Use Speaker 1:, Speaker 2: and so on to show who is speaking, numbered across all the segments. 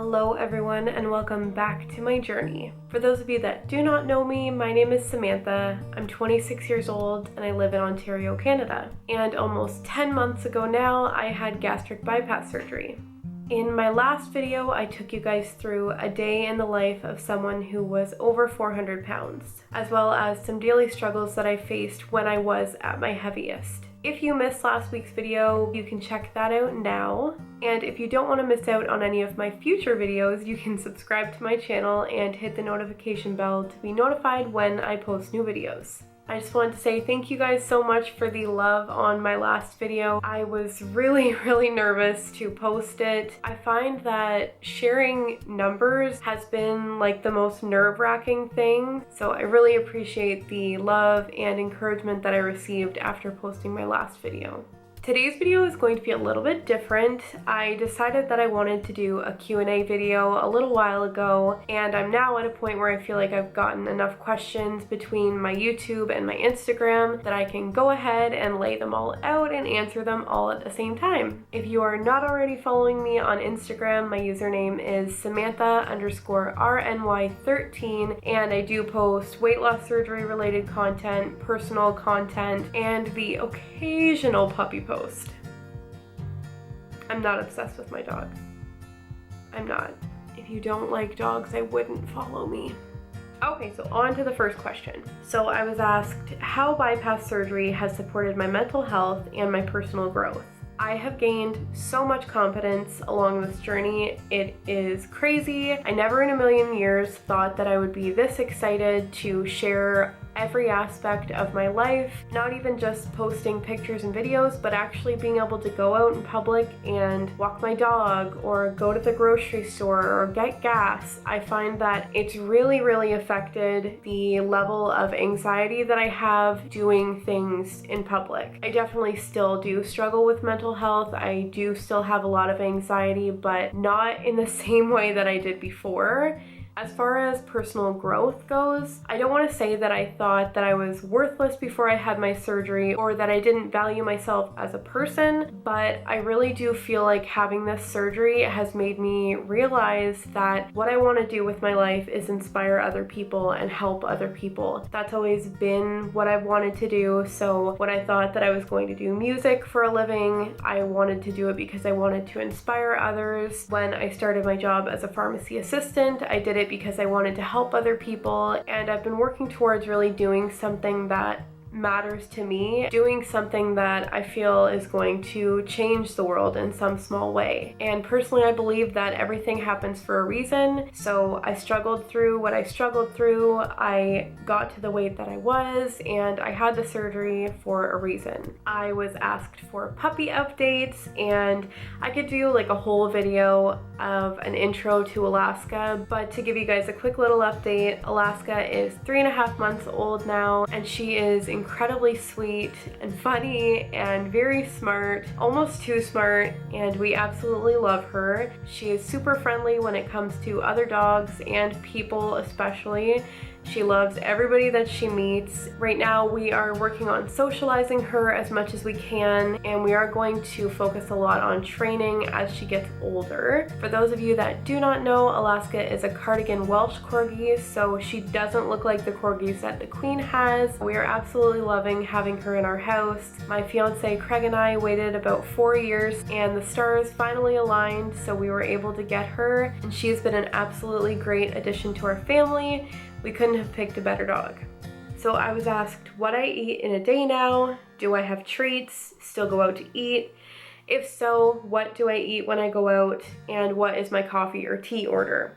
Speaker 1: Hello everyone and welcome back to my journey. For those of you that do not know me, my name is Samantha. I'm 26 years old and I live in Ontario, Canada. And almost 10 months ago now, I had gastric bypass surgery. In my last video, I took you guys through a day in the life of someone who was over 400 pounds, as well as some daily struggles that I faced when I was at my heaviest. If you missed last week's video, you can check that out now. And if you don't want to miss out on any of my future videos, you can subscribe to my channel and hit the notification bell to be notified when I post new videos. I just wanted to say thank you guys so much for the love on my last video. I was really nervous to post it. I find that sharing numbers has been like the most nerve-wracking thing, so I really appreciate the love and encouragement that I received after posting my last video. Today's video is going to be a little bit different. I decided that I wanted to do a Q&A video a little while ago, and I'm now at a point where I feel like I've gotten enough questions between my YouTube and my Instagram that I can go ahead and lay them all out and answer them all at the same time. If you are not already following me on Instagram, my username is Samantha_rou-en-y13, and I do post weight loss surgery related content, personal content, and the occasional puppy post. I'm not obsessed with my dog. I'm not. If you don't like dogs, I wouldn't follow me. Okay, so on to the first question. So I was asked how bypass surgery has supported my mental health and my personal growth. I have gained so much confidence along this journey. It is crazy. I never in a million years thought that I would be this excited to share every aspect of my life, not even just posting pictures and videos, but actually being able to go out in public and walk my dog or go to the grocery store or get gas. I find that it's really affected the level of anxiety that I have doing things in public. I definitely still do struggle with mental health. I do still have a lot of anxiety, but not in the same way that I did before. As far as personal growth goes, I don't want to say that I thought that I was worthless before I had my surgery or that I didn't value myself as a person, but I really do feel like having this surgery has made me realize that what I want to do with my life is inspire other people and help other people. That's always been what I've wanted to do. So when I thought that I was going to do music for a living, I wanted to do it because I wanted to inspire others. When I started my job as a pharmacy assistant, I did it because I wanted to help other people, and I've been working towards really doing something that matters to me, doing something that I feel is going to change the world in some small way. And personally, I believe that everything happens for a reason. So I struggled through what I struggled through, I got to the weight that I was, and I had the surgery for a reason. I was asked for puppy updates, and I could do like a whole video of an intro to Alaska, but to give you guys a quick little update, Alaska is 3.5 months old now, and she is incredibly sweet and funny and very smart, almost too smart, and we absolutely love her. She is super friendly when it comes to other dogs and people especially. She loves everybody that she meets. Right now we are working on socializing her as much as we can, and we are going to focus a lot on training as she gets older. For those of you that do not know, Alaska is a cardigan Welsh Corgi, so she doesn't look like the corgis that the Queen has. We are absolutely loving having her in our house. My fiance Craig and I waited about 4 years, and the stars finally aligned, so we were able to get her, and she's been an absolutely great addition to our family. We couldn't have picked a better dog. So I was asked what I eat in a day now. Do I have treats? Still go out to eat? If so, what do I eat when I go out? And what is my coffee or tea order?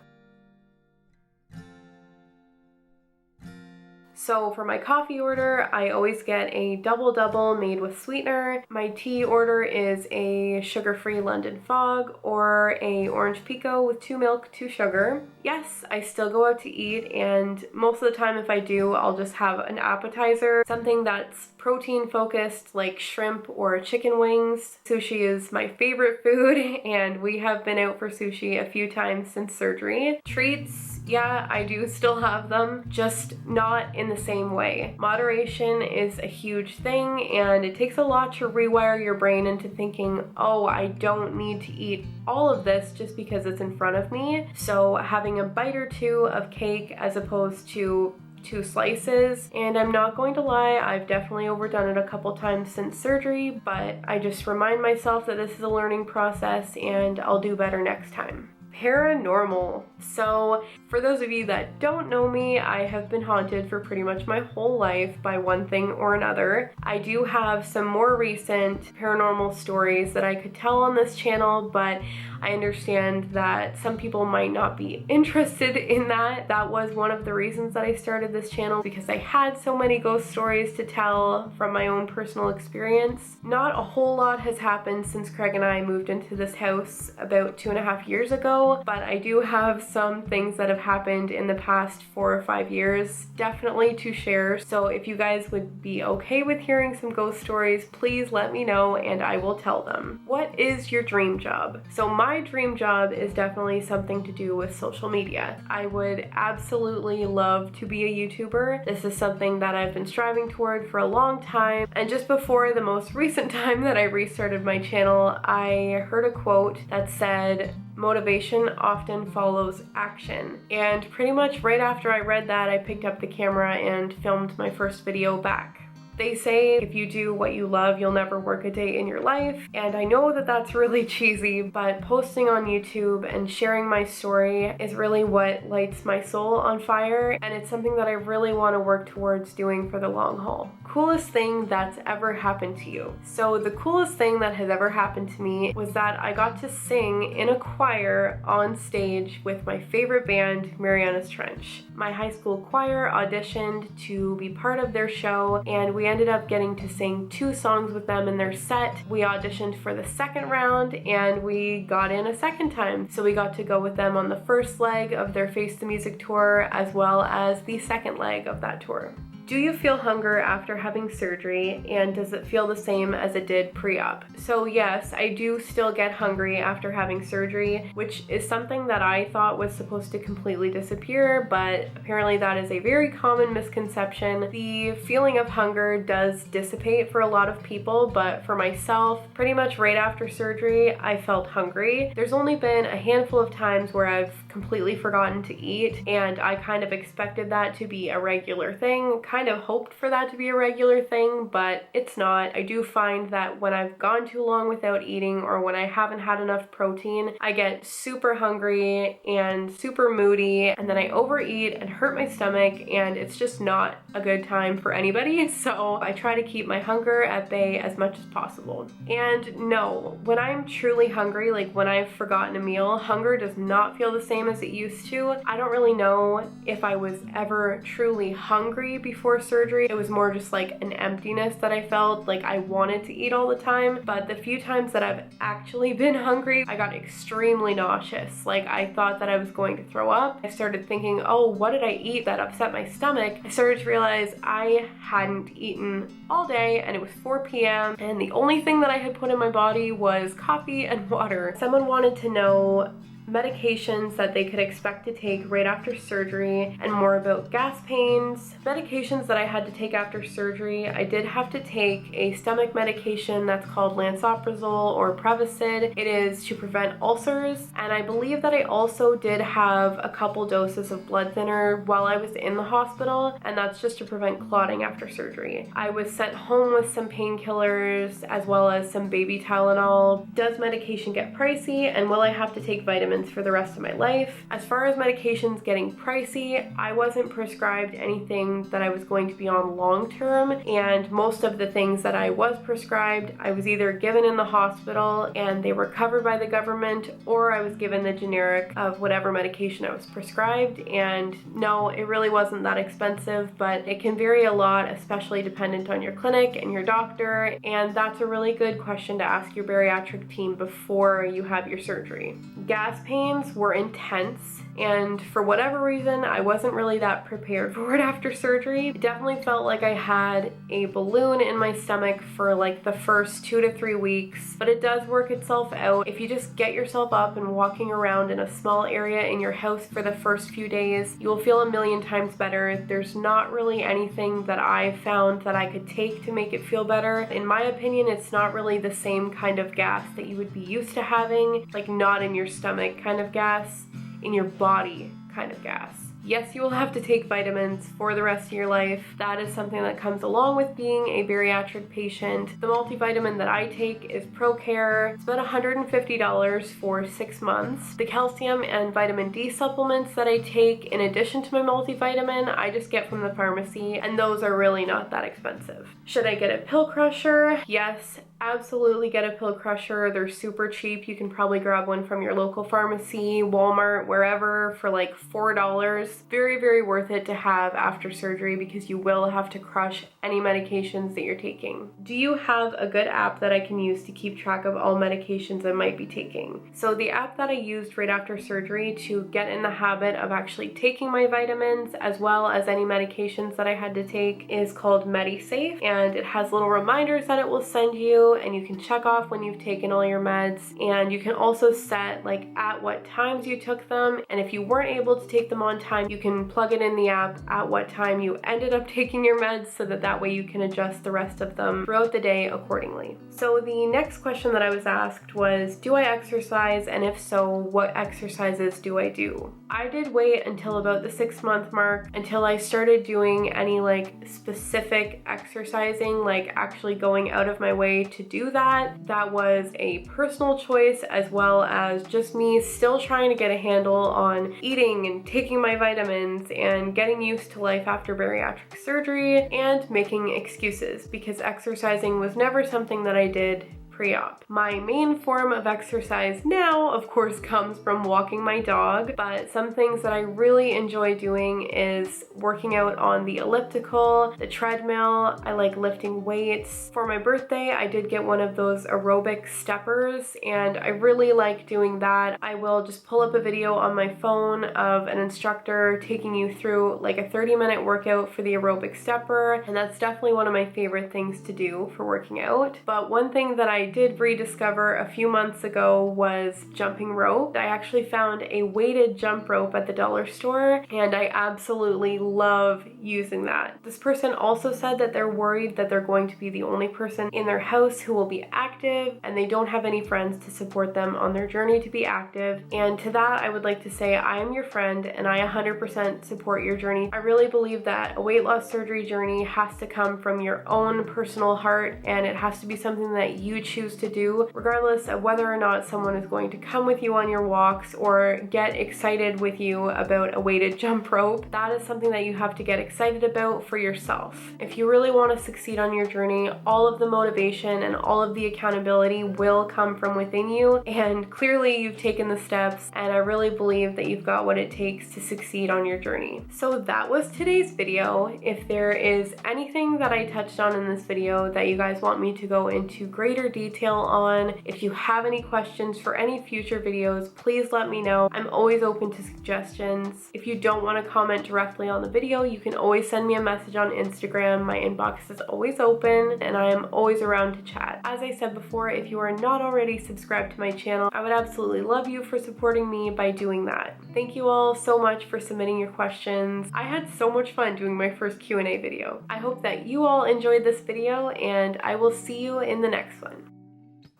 Speaker 1: So for my coffee order, I always get a double made with sweetener. My tea order is a sugar-free London Fog or a orange pico with 2 milk, 2 sugar. Yes, I still go out to eat, and most of the time if I do, I'll just have an appetizer, something that's protein focused like shrimp or chicken wings. Sushi is my favorite food, and we have been out for sushi a few times since surgery. Treats, Yeah, I do still have them, just not in the same way. Moderation is a huge thing, and it takes a lot to rewire your brain into thinking, oh, I don't need to eat all of this just because it's in front of me. So having a bite or two of cake as opposed to 2 slices, and I'm not going to lie, I've definitely overdone it a couple times since surgery, but I just remind myself that this is a learning process and I'll do better next time. Paranormal. So for those of you that don't know me, I have been haunted for pretty much my whole life by one thing or another. I do have some more recent paranormal stories that I could tell on this channel, but I understand that some people might not be interested in that. That was one of the reasons that I started this channel, because I had so many ghost stories to tell from my own personal experience. Not a whole lot has happened since Craig and I moved into this house about 2.5 years ago, but I do have some things that have happened in the past 4 or 5 years definitely to share. So if you guys would be okay with hearing some ghost stories, please let me know and I will tell them. What is your dream job? So my dream job is definitely something to do with social media. I would absolutely love to be a YouTuber. This is something that I've been striving toward for a long time, and just before the most recent time that I restarted my channel, I heard a quote that said, "Motivation often follows action." And pretty much right after I read that, I picked up the camera and filmed my first video back. They say if you do what you love, you'll never work a day in your life, and I know that that's really cheesy, but posting on YouTube and sharing my story is really what lights my soul on fire, and it's something that I really want to work towards doing for the long haul. Coolest thing that's ever happened to you. So the coolest thing that has ever happened to me was that I got to sing in a choir on stage with my favorite band, Mariana's Trench. My high school choir auditioned to be part of their show, and we ended up getting to sing 2 songs with them in their set. We auditioned for the second round and we got in a second time. So we got to go with them on the first leg of their Face the Music tour as well as the second leg of that tour. Do you feel hunger after having surgery, and does it feel the same as it did pre-op? So yes, I do still get hungry after having surgery, which is something that I thought was supposed to completely disappear, but apparently that is a very common misconception. The feeling of hunger does dissipate for a lot of people, but for myself, pretty much right after surgery, I felt hungry. There's only been a handful of times where I've completely forgotten to eat, and I kind of expected that to be a regular thing, kind of hoped for that to be a regular thing, but it's not. I do find that when I've gone too long without eating or when I haven't had enough protein, I get super hungry and super moody, and then I overeat and hurt my stomach, and it's just not a good time for anybody. So I try to keep my hunger at bay as much as possible. And no, when I'm truly hungry, like when I've forgotten a meal, hunger does not feel the same as it used to. I don't really know if I was ever truly hungry before surgery. It was more just like an emptiness that I felt, like I wanted to eat all the time, but the few times that I've actually been hungry, I got extremely nauseous. Like I thought that I was going to throw up. I started thinking, oh, what did I eat that upset my stomach? I started to realize I hadn't eaten all day, and it was 4 p.m. and the only thing that I had put in my body was coffee and water. Someone wanted to know medications that they could expect to take right after surgery and more about gas pains. Medications that I had to take after surgery, I did have to take a stomach medication that's called lansoprazole or Prevacid. It is to prevent ulcers, and I believe that I also did have a couple doses of blood thinner while I was in the hospital, and that's just to prevent clotting after surgery. I was sent home with some painkillers as well as some baby Tylenol. Does medication get pricey, and will I have to take vitamins for the rest of my life? As far as medications getting pricey, I wasn't prescribed anything that I was going to be on long term, and most of the things that I was prescribed, I was either given in the hospital and they were covered by the government, or I was given the generic of whatever medication I was prescribed. And no, it really wasn't that expensive, but it can vary a lot, especially dependent on your clinic and your doctor, and that's a really good question to ask your bariatric team before you have your surgery. Gas pains were intense, and for whatever reason I wasn't really that prepared for it after surgery. It definitely felt like I had a balloon in my stomach for like the first 2 to 3 weeks, but it does work itself out. If you just get yourself up and walking around in a small area in your house for the first few days, you will feel a million times better. There's not really anything that I found that I could take to make it feel better. In my opinion, it's not really the same kind of gas that you would be used to having, like not in your stomach kind of gas, in your body kind of gas. Yes, you will have to take vitamins for the rest of your life. That is something that comes along with being a bariatric patient. The multivitamin that I take is ProCare. It's about $150 for 6 months. The calcium and vitamin D supplements that I take in addition to my multivitamin, I just get from the pharmacy, and those are really not that expensive. Should I get a pill crusher? Yes, absolutely get a pill crusher. They're super cheap. You can probably grab one from your local pharmacy, Walmart, wherever for like $4. Very, very worth it to have after surgery because you will have to crush any medications that you're taking. Do you have a good app that I can use to keep track of all medications I might be taking? So the app that I used right after surgery to get in the habit of actually taking my vitamins as well as any medications that I had to take is called MediSafe, and it has little reminders that it will send you, and you can check off when you've taken all your meds, and you can also set like at what times you took them, and if you weren't able to take them on time, you can plug it in the app at what time you ended up taking your meds so that way you can adjust the rest of them throughout the day accordingly. So the next question that I was asked was, do I exercise, and if so, what exercises do I do? I did wait until about the 6-month mark until I started doing any like specific exercising, like actually going out of my way to do that. That was a personal choice as well as just me still trying to get a handle on eating and taking my vitamins and getting used to life after bariatric surgery and making excuses because exercising was never something that I did pre-op. My main form of exercise now, of course, comes from walking my dog, but some things that I really enjoy doing is working out on the elliptical, the treadmill. I like lifting weights. For my birthday, I did get one of those aerobic steppers, and I really like doing that. I will just pull up a video on my phone of an instructor taking you through like a 30-minute workout for the aerobic stepper, and that's definitely one of my favorite things to do for working out. But one thing that I did rediscover a few months ago was jumping rope. I actually found a weighted jump rope at the dollar store, and I absolutely love using that. This person also said that they're worried that they're going to be the only person in their house who will be active, and they don't have any friends to support them on their journey to be active. And to that, I would like to say I am your friend, and I 100% support your journey. I really believe that a weight loss surgery journey has to come from your own personal heart, and it has to be something that you choose to do, regardless of whether or not someone is going to come with you on your walks or get excited with you about a weighted jump rope. That is something that you have to get excited about for yourself. If you really want to succeed on your journey, all of the motivation and all of the accountability will come from within you, and clearly you've taken the steps, and I really believe that you've got what it takes to succeed on your journey. So that was today's video. If there is anything that I touched on in this video that you guys want me to go into greater detail on, if you have any questions for any future videos, please let me know. I'm always open to suggestions. If you don't want to comment directly on the video, you can always send me a message on Instagram. My inbox is always open, and I am always around to chat. As I said before, if you are not already subscribed to my channel, I would absolutely love you for supporting me by doing that. Thank you all so much for submitting your questions. I had so much fun doing my first Q&A video. I hope that you all enjoyed this video, and I will see you in the next one.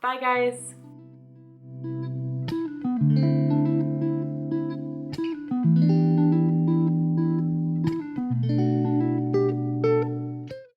Speaker 1: Bye guys!